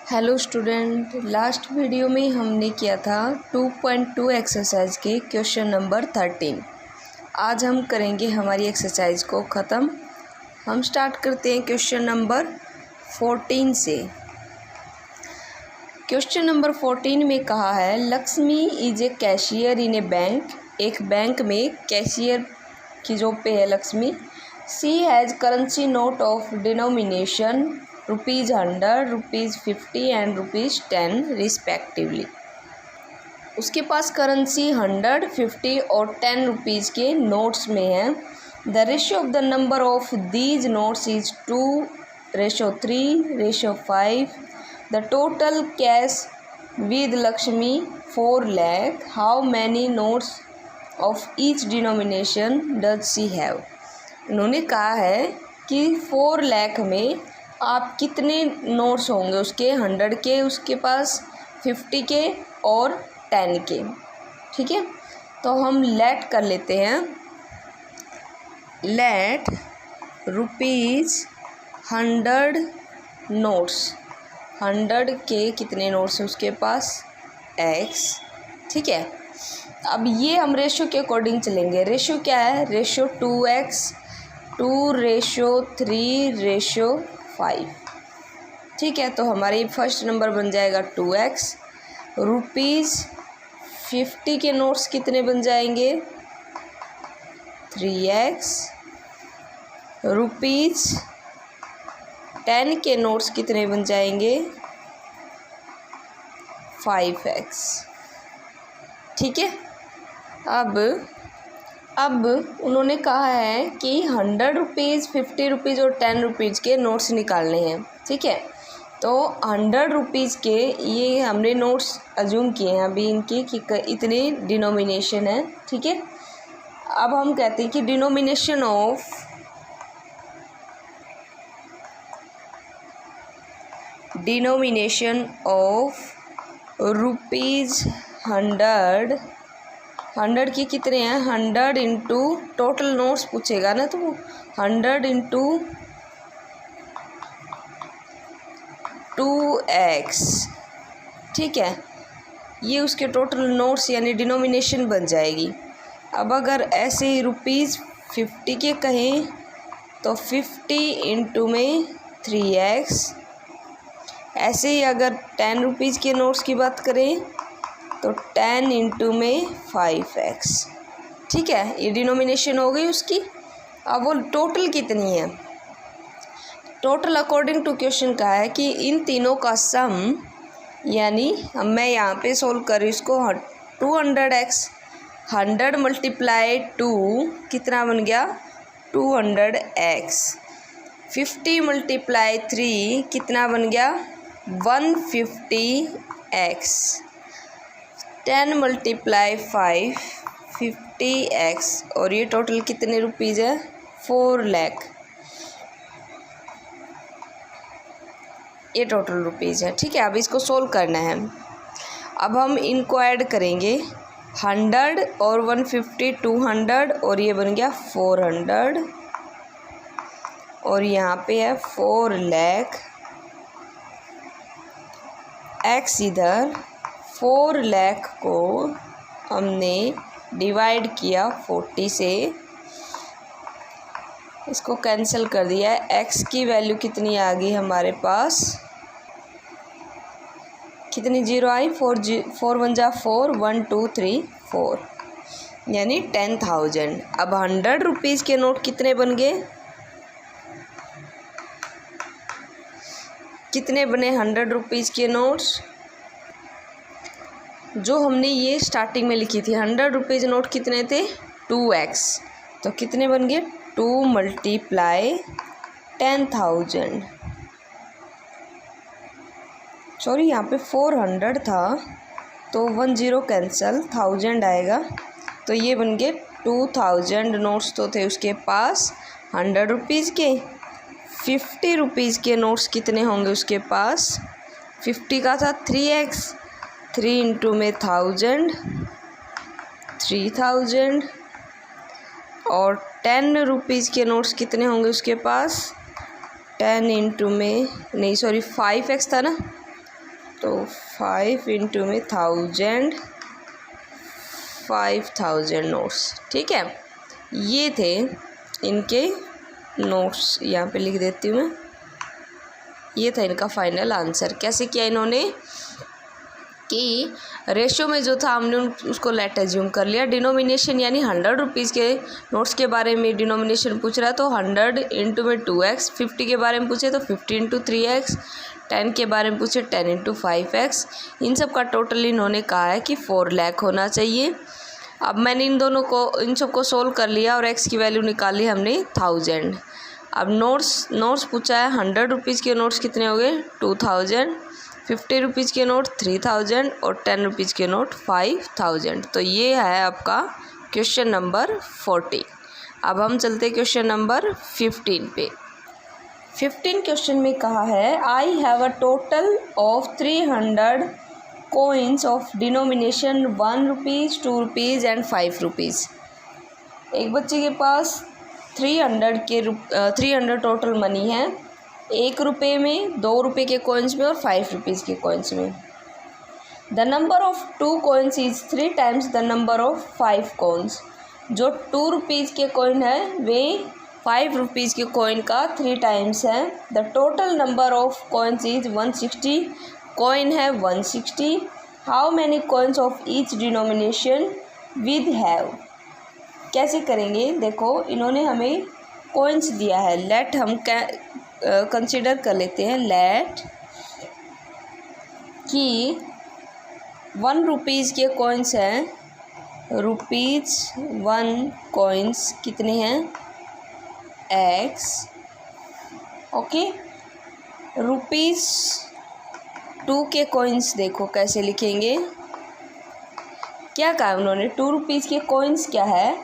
Hello student, last video में हमने किया था 2.2 एक्सरसाइज के क्वेश्चन नंबर 13। आज हम करेंगे हमारी एक्सरसाइज को ख़त्म। हम स्टार्ट करते हैं क्वेश्चन नंबर 14 से। क्वेश्चन नंबर 14 में कहा है Lakshmi is a cashier in a bank. एक बैंक में कैशियर की जॉब पे है Lakshmi. She has currency note of denomination ₹100, ₹50 and ₹10 respectively. उसके पास करेंसी 100, 50 और 10 रुपीज़ के नोट्स में है। The ratio of the number of these notes is 2:3:5। The total cash with Lakshmi 4 lakh। How many notes of each denomination does she have. उन्होंने कहा है कि 4 लाख में आप कितने नोट्स होंगे उसके 100 के, उसके पास 50 के और 10 के। ठीक है, तो हम लेट कर लेते हैं। लेट ₹100 नोट्स, 100 के कितने नोट्स हैं उसके पास x। ठीक है, अब ये हम रेशियो के अकॉर्डिंग चलेंगे। रेशियो क्या है? Ratio 2x, 2:3:5। ठीक है, तो हमारी फर्स्ट नंबर बन जाएगा 2x। ₹50 के नोट्स कितने बन जाएंगे? 3x। ₹10 के नोट्स कितने बन जाएंगे? 5x। ठीक है, अब उन्होंने कहा है कि 100 रुपीज़, 50 रुपीज़ और 10 रुपीज़ के नोट्स निकालने हैं। ठीक है, तो 100 रुपीज़ के ये हमने नोट्स अज्यूम किए हैं अभी इनके कि इतने डिनोमिनेशन है। ठीक है, अब हम कहते हैं कि डिनोमिनेशन ऑफ ₹100 100 की कितने हैं? 100 इंटू टोटल नोट्स पूछेगा ना, तो 100 इंटू 2x। ठीक है, ये उसके टोटल नोट्स यानी डिनोमिनेशन बन जाएगी। अब अगर ऐसे ही ₹50 के कहें तो 50 इंटू में 3x। ऐसे ही अगर 10 रुपीज़ के नोट्स की बात करें तो 10 इंटू में 5x। ठीक है, ये डिनोमिनेशन हो गई उसकी। अब वो टोटल कितनी है? टोटल अकॉर्डिंग टू क्वेश्चन का है कि इन तीनों का सम, यानी मैं यहाँ पे सोल्व कर रही हूँ इसको। 200x, 100 × 2 कितना बन गया? 200x। 50 × 3 कितना बन गया? 150x। 10 × 5 50x। और ये टोटल कितने रुपीज़ है? 4 लाख। ये टोटल रुपीज़ है। ठीक है, अब इसको सोल्व करना है। अब हम इनको ऐड करेंगे। 100 और 150 200 और ये बन गया 400 और यहाँ पे है 4 लाख। x इधर 4 लाख को हमने डिवाइड किया 40 से, इसको कैंसिल कर दिया है। x की वैल्यू कितनी आ गई हमारे पास? कितनी जीरो आई? 4 1 जा 4, 1 2 3 4, यानी 10,000। अब 100 रुपीज़ के नोट कितने बन गए? कितने बने 100 रुपीज़ के नोट्स? जो हमने ये स्टार्टिंग में लिखी थी 100 रुपीज़ नोट कितने थे? 2x। तो कितने बन गए? 2 × 10,000। सॉरी, यहाँ पे 400 था तो 10 कैंसिल, 1000 आएगा। तो ये बन गए 2000 नोट्स तो थे उसके पास 100 रुपीज़ के। 50 रुपीज़ के नोट्स कितने होंगे उसके पास? 50 का था 3x, 3 इंटू में 1000, 3000। और 10 रुपीज़ के नोट्स कितने होंगे उसके पास? 10 इंटू में नहीं, सॉरी 5x था ना, तो 5 इंटू में 1000, 5000 नोट्स। ठीक है, ये थे इनके नोट्स, यहाँ पे लिख देती हूँ मैं। ये था इनका फाइनल आंसर। कैसे किया इन्होंने कि रेशो में जो था हमने उसको लेट एज्यूम कर लिया। डिनोमिनेशन यानी 100 रुपीज़ के नोट्स के बारे में डिनोमिनेशन पूछ रहा है तो 100 इंटू में 2x, 50 के बारे में पूछे तो 50 इंटू 3x, 10 के बारे में पूछे 10 इंटू 5x। इन सब का टोटल इन्होंने कहा है कि 4 लाख होना चाहिए। अब मैंने इन सबको सोल्व कर लिया और x की वैल्यू निकाली हमने 1000। अब नोट्स पूछा है 100 रुपीज़ के नोट्स कितने हो गए 2000, 50 रुपीज़ के नोट 3000 और 10 रुपीज़ के नोट 5000। तो ये है आपका क्वेश्चन नंबर 40। अब हम चलते क्वेश्चन नंबर 15 पे। 15 क्वेश्चन में कहा है I have a total of 300 coins of denomination 1 rupees, 2 rupees and 5 rupees। एक बच्चे के पास 300 टोटल मनी है, 1 रुपये में, 2 रुपये के कॉइन्स में और 5 रुपीज़ के कॉइन्स में। The number of 2 coins is 3 times the number of 5 coins। जो 2 रुपीज़ के कॉइन है वे 5 रुपीज़ के कॉइन का 3 टाइम्स है। The total number of coins is 160। Coin है 160। How many coins of each denomination with have. कैसे करेंगे, देखो इन्होंने हमें कॉइन्स दिया है। लेट हम कंसिडर कर लेते हैं लेट कि 1 रुपीज़ के कॉइन्स हैं, ₹1 कॉइन्स कितने हैं x। ओके, ₹2 के कॉइन्स देखो कैसे लिखेंगे। क्या कहा उन्होंने, 2 रुपीज़ के कॉइन्स क्या है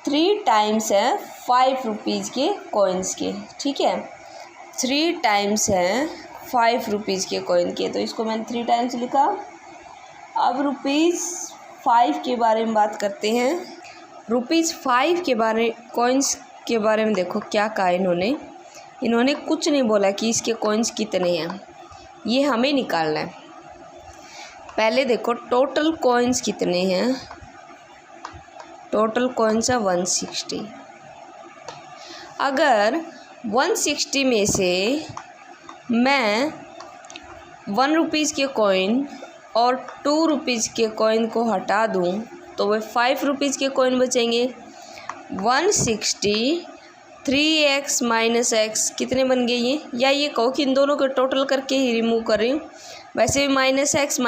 3 टाइम्स है 5 रुपीज़ के कॉइन्स के। ठीक है, 3 टाइम्स है 5 रुपीज़ के कॉइन के, तो इसको मैंने 3 टाइम्स लिखा। अब ₹5 के बारे में बात करते हैं। ₹5 के कॉइन्स के बारे में देखो क्या कहा इन्होंने कुछ नहीं बोला कि इसके कॉइन्स कितने हैं, ये हमें निकालना है। पहले देखो टोटल कॉइन्स कितने हैं, टोटल कॉइन्स है 160। अगर 160 में से मैं 1 रुपीज़ के कॉइन और 2 रुपीज़ के कॉइन को हटा दूं तो वे 5 रुपीज़ के कॉइन बचेंगे। 160 3x माइनस x कितने बन गए ये, या ये कहो कि इन दोनों को टोटल करके ही रिमूव कर रही हूँ। वैसे भी माइनस x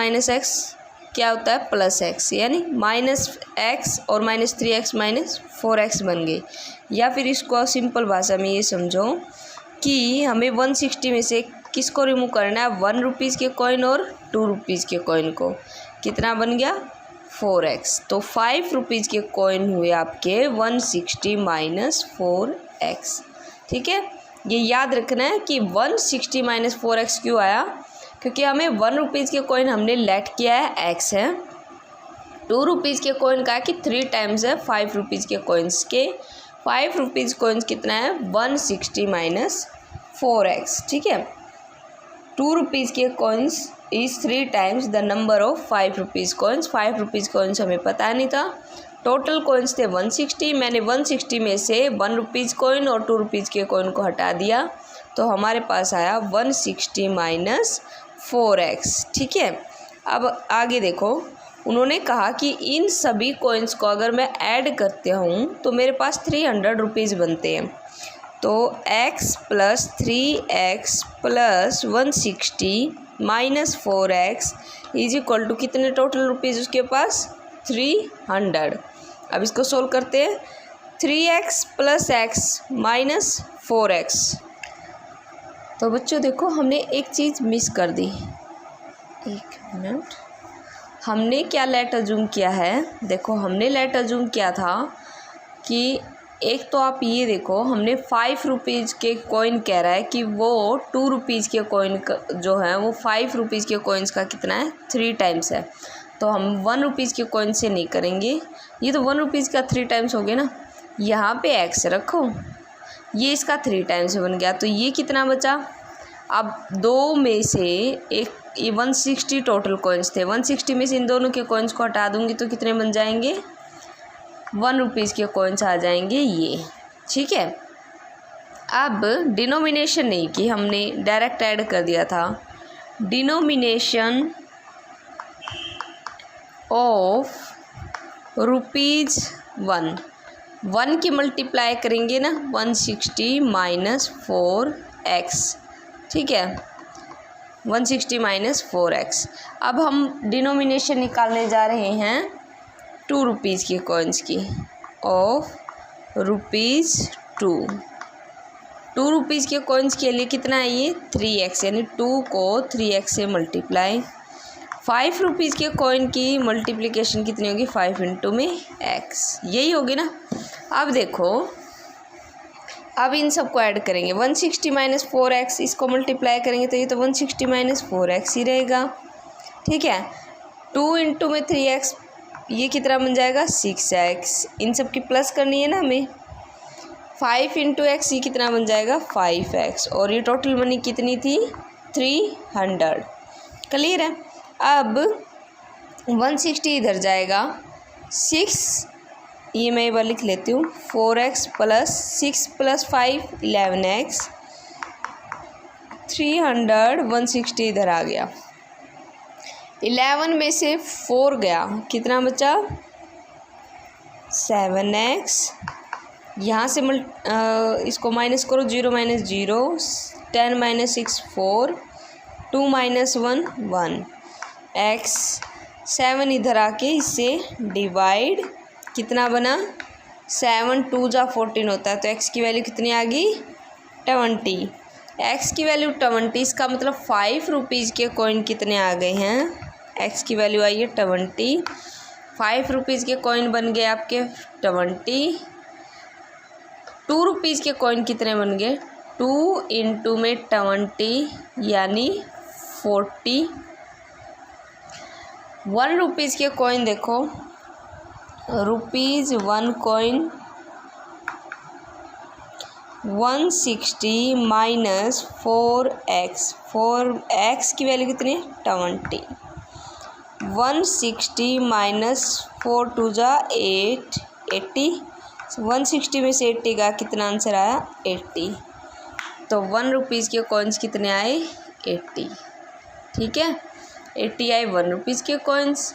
क्या होता है प्लस x, यानी -x और -3x -4x बन गई। या फिर इसको सिंपल भाषा में ये समझो कि हमें 160 में से किसको रिमूव करना है, 1 रुपीज़ के कॉइन और 2 रुपीज़ के कॉइन को। कितना बन गया 4x। तो 5 रुपीज़ के कॉइन हुए आपके 160 माइनस 4x। ठीक है, ये याद रखना है कि 160 माइनस 4x क्यों आया, क्योंकि हमें 1 रुपीज़ के कॉइन हमने लेट किया है x है, 2 रुपीज़ के कॉइन का है कि 3 टाइम्स है 5 रुपीज़ के कॉइन्स के। 5 रुपीज़ कॉइन्स कितना है 160 माइनस 4x। ठीक है, 2 रुपीज़ के coins is 3 times the number of 5 rupees coins. 5 rupees coins हमें पता नहीं था। टोटल कॉइन्स थे 160। मैंने 160 में से 1 रुपीज़ कॉइन और 2 रुपीज़ के कॉइन को हटा दिया तो हमारे पास आया 160 माइनस 4x। ठीक है, अब आगे देखो उन्होंने कहा कि इन सभी कॉइन्स को अगर मैं ऐड करते हूँ तो मेरे पास 300 रुपीज़ बनते हैं। तो x plus 3x plus 160 minus 4x is equal to कितने टोटल रुपीज़ उसके पास 300। अब इसको सोल्व करते हैं। 3x plus x minus 4x। तो बच्चों देखो हमने एक चीज़ मिस कर दी, एक मिनट। हमने क्या लेट अज्यूम किया है, देखो हमने लेट अज्यूम किया था कि एक तो आप ये देखो हमने 5 रुपीज़ के कॉइन कह रहा है कि वो 2 रुपीज़ के कॉइन जो है वो 5 रुपीज़ के कॉइन्स का कितना है 3 टाइम्स है। तो हम 1 रुपीज़ के कॉइन से नहीं करेंगे, ये तो 1 रुपीज़ का 3 टाइम्स हो गया ना। यहाँ पे x रखो, ये इसका 3 टाइम्स बन गया, तो ये कितना बचा अब दो में से एक 160 टोटल कॉइन्स थे, 160 में से इन दोनों के कॉइन्स को हटा दूंगी तो कितने बन जाएंगे, 1 रुपीज़ के कॉइन्स आ जाएंगे ये। ठीक है, अब डिनोमिनेशन नहीं की हमने, डायरेक्ट ऐड कर दिया था। डिनोमिनेशन ऑफ ₹1, 1 की मल्टीप्लाई करेंगे ना, 160 माइनस 4x। ठीक है, 160 माइनस 4x। अब हम डिनोमिनेशन निकालने जा रहे हैं 2 रुपीज़ के कॉइन्स की, ऑफ ₹2। 2 रुपीज़ के कॉइन्स के लिए कितना है ये, 3x, यानी 2 को 3x से मल्टीप्लाई। 5 रुपीज़ के कॉइन की मल्टीप्लिकेशन कितनी होगी, 5 इंटू में x, यही होगी ना। अब देखो, अब इन सबको ऐड करेंगे, 160 माइनस 4x, इसको मल्टीप्लाई करेंगे तो ये तो 160 माइनस 4x ही रहेगा। ठीक है, 2 इंटू में 3x, ये कितना बन जाएगा, 6x। इन सब की प्लस करनी है ना हमें। 5 इंटू x, ये कितना बन जाएगा, 5x। और ये टोटल मनी कितनी थी, 300। क्लियर है। अब 160 इधर जाएगा, 6, ये मैं एक बार लिख लेती हूँ, 4x प्लस 6 प्लस 5 11x, 300, 160 इधर आ गया। 11 में से 4 गया, कितना बचा, 7x। यहाँ से इसको माइनस करो, 0 माइनस 0, 10 माइनस 6 4, 2 माइनस 1 1, x। 7 इधर आके इससे डिवाइड, कितना बना, 7 2 जा 14 होता है, तो x की वैल्यू कितनी आ गई, 20। x की वैल्यू 20, इसका मतलब 5 रुपीज़ के कॉइन कितने आ गए हैं, x की वैल्यू आई है 20। 5 रुपीज़ के कॉइन बन गए आपके 20। 2 रुपीज़ के कॉइन कितने बन गए, 2 इंटू में 20 यानी 40। 1 रुपीज़ के कॉइन देखो, ₹1 कॉइन 160 माइनस 4x, 4x की वैल्यू कितनी है, 20। 160 माइनस 4 2 जा 8, 80। 160 में से 80 का कितना आंसर आया, 80। तो 1 रुपीज़ के कॉइन्स कितने आए, 80। ठीक है, 80 आए 1 रुपीज़ के कॉइन्स,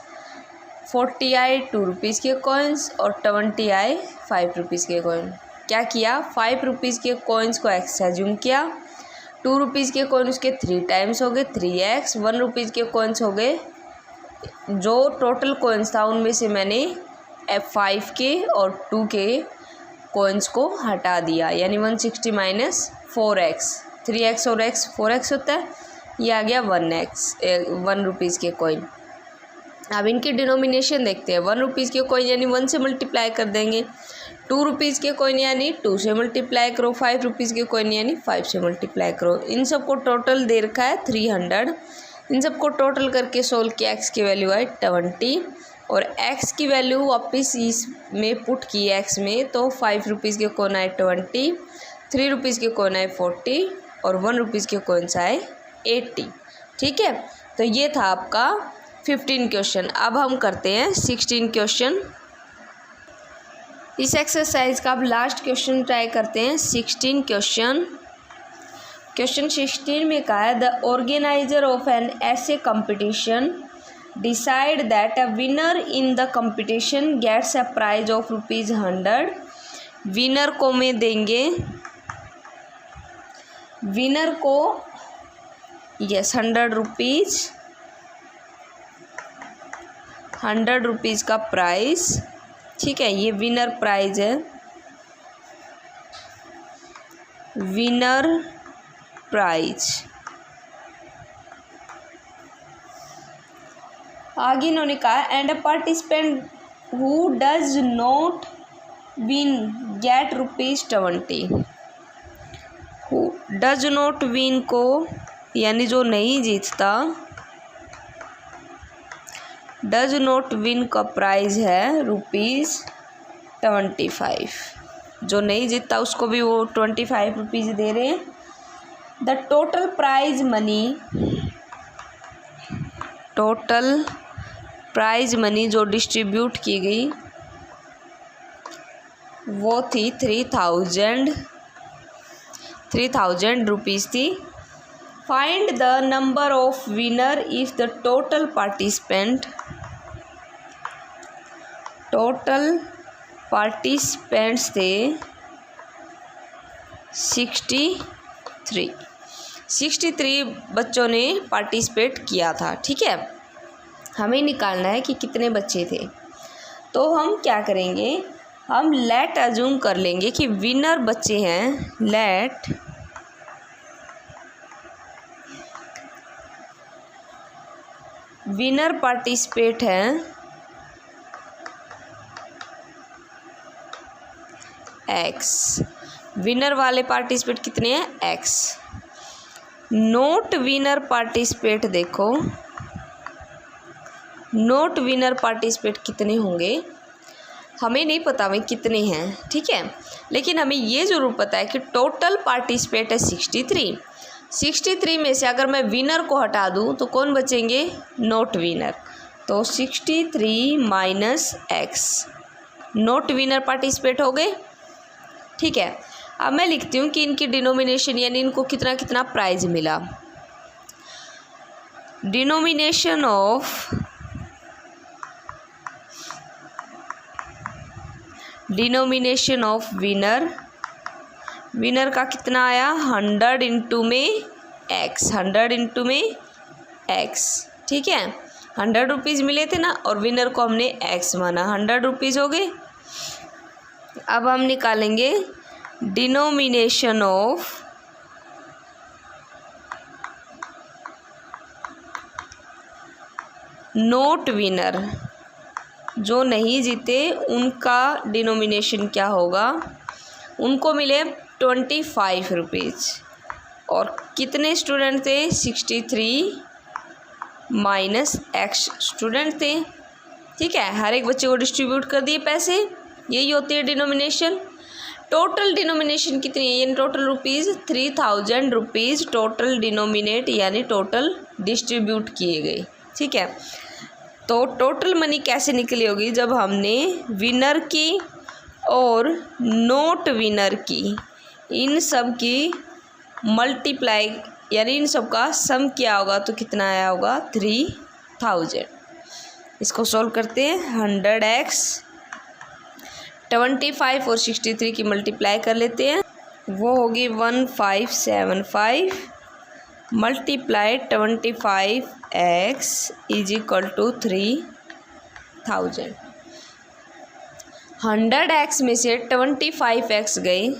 40 आए 2 रुपीज़ के कॉइन्स, और 20 आए 5 रुपीज़ के कॉइन। क्या किया, 5 रुपीज़ के कॉइन्स को x एज्यूम किया, 2 रुपीज़ के कॉइन उसके 3 टाइम्स हो गए 3x, 1 रुपीज़ के कॉइन्स हो गए, जो टोटल कॉइन्स था उनमें से मैंने 5 के और 2 के कॉइन्स को हटा दिया, यानी 160 माइनस 4x, 3x और x 4x होता है, ये आ गया 1 रुपीज़ के कॉइन। अब इनकी डिनोमिनेशन देखते हैं। 1 रुपीज़ के कॉइन यानी 1 से मल्टीप्लाई कर देंगे, 2 रुपीज़ के कॉइन यानी 2 से मल्टीप्लाई करो, 5 रुपीज़ के कॉइन यानी 5 से मल्टीप्लाई करो। इन सबको टोटल दे रखा है 300, इन सबको टोटल करके सोल्व किया, x की वैल्यू आई 20 और x की वैल्यू वापस इसमें पुट की x में, तो 5 रुपीज़ के कॉइन आए 20, 3 रुपीज़ के कॉइन आए 40 और 1 रुपीज़ के कॉइन्स आए 80। ठीक है, तो ये था आपका 15 क्वेश्चन। अब हम करते हैं 16 क्वेश्चन। इस एक्सरसाइज का अब लास्ट क्वेश्चन ट्राई करते हैं, 16 क्वेश्चन। क्वेश्चन 16 में कहा है, the organiser of an essay competition decide that a winner in the competition gets a prize of ₹100। Winner को में देंगे, विनर को 100 रुपीज़, 100 रुपीज़ का प्राइस। ठीक है, ये विनर प्राइज है, विनर प्राइज। आगे इन्होंने कहा, and a participant who does not win get ₹20। Who does not win को यानी जो नहीं जीतता, डज नॉट विन का प्राइज है ₹25। जो नहीं जीतता उसको भी वो 25 रुपीज़ दे रहे हैं। द टोटल प्राइज मनी जो डिस्ट्रीब्यूट की गई वो थी 3000 रुपीज़ थी। Find the number of winner if the total participants थे 63 बच्चों ने पार्टिसिपेट किया था। ठीक है, हमें निकालना है कि कितने बच्चे थे। तो हम क्या करेंगे, हम लेट अज्यूम कर लेंगे कि विनर बच्चे हैं। लेट विनर पार्टिसिपेट हैं x। विनर वाले पार्टिसिपेट कितने हैं, x। नोट विनर पार्टिसिपेट देखो, नोट विनर पार्टिसिपेट कितने होंगे हमें नहीं पता भाई कितने हैं। ठीक है, लेकिन हमें ये ज़रूर पता है कि टोटल पार्टिसिपेट है 63 में से अगर मैं विनर को हटा दूं तो कौन बचेंगे, नोट विनर। तो 63 minus x, note winner participate हो गए। ठीक है, अब मैं लिखती हूँ कि इनकी डिनोमिनेशन यानी इनको कितना कितना प्राइज मिला। डिनोमिनेशन ऑफ विनर का कितना आया, 100 इंटू में x। ठीक है, 100 रुपीज़ मिले थे ना और विनर को हमने x माना, 100 रुपीज़ हो गए। अब हम निकालेंगे डिनोमिनेशन ऑफ नोट विनर, जो नहीं जीते उनका डिनोमिनेशन क्या होगा, उनको मिले 25 रुपीज़। और कितने स्टूडेंट थे, 63 माइनस x स्टूडेंट थे। ठीक है, हर एक बच्चे को डिस्ट्रीब्यूट कर दिए पैसे, यही होती है डिनोमिनेशन। टोटल डिनोमिनेशन कितनी है, यानी total rupees 3000 rupees total denominate यानी टोटल डिस्ट्रीब्यूट किए गए। ठीक है, तो टोटल मनी कैसे निकली होगी, जब हमने विनर की और नोट विनर की इन सब की मल्टीप्लाई यानी इन सब का सम किया होगा तो कितना आया होगा, 3000। इसको सॉल्व करते हैं, 100x 25 और 63 की मल्टीप्लाई कर लेते हैं, वो होगी 1575 multiply 25x is equal to 3000। 100x में से 25x गई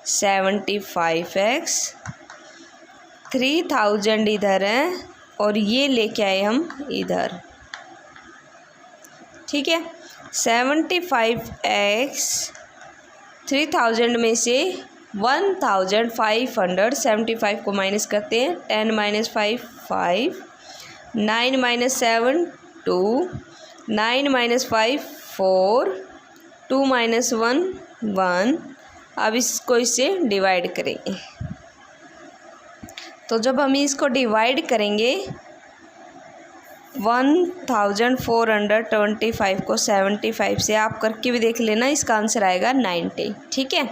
75x, 3000 इधर है और ये लेके आए हम इधर। ठीक है, 75x 3000 में से 1575 को माइनस करते हैं, 10 माइनस 5 5, 9 माइनस 7 2, 9 माइनस 5 4, 2 माइनस 1 1। अब इसको इससे डिवाइड करेंगे, तो जब हम इसको डिवाइड करेंगे 1425 को 75 से आप करके भी देख लेना, इसका आंसर आएगा 19। ठीक है,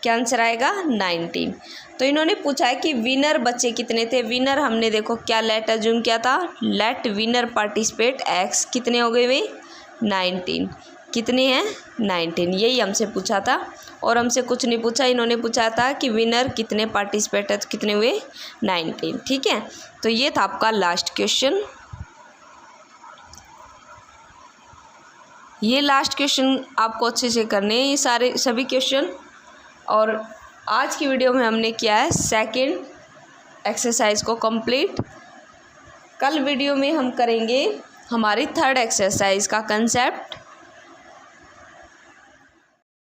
क्या आंसर आएगा, 19। तो इन्होंने पूछा है कि विनर बच्चे कितने थे। विनर हमने देखो क्या लेट अज्यूम किया था, लेट विनर पार्टिसिपेट x, कितने हो गए वे, 19। कितने हैं, 19, यही हमसे पूछा था। और हमसे कुछ नहीं पूछा, इन्होंने पूछा था कि विनर कितने पार्टिसिपेट है, तो कितने हुए, 19। ठीक है, तो ये था आपका लास्ट क्वेश्चन। ये लास्ट क्वेश्चन आपको अच्छे से करने हैं, ये सभी क्वेश्चन। और आज की वीडियो में हमने किया है सेकंड एक्सरसाइज को कंप्लीट। कल वीडियो में हम करेंगे हमारी थर्ड एक्सरसाइज का कंसेप्ट।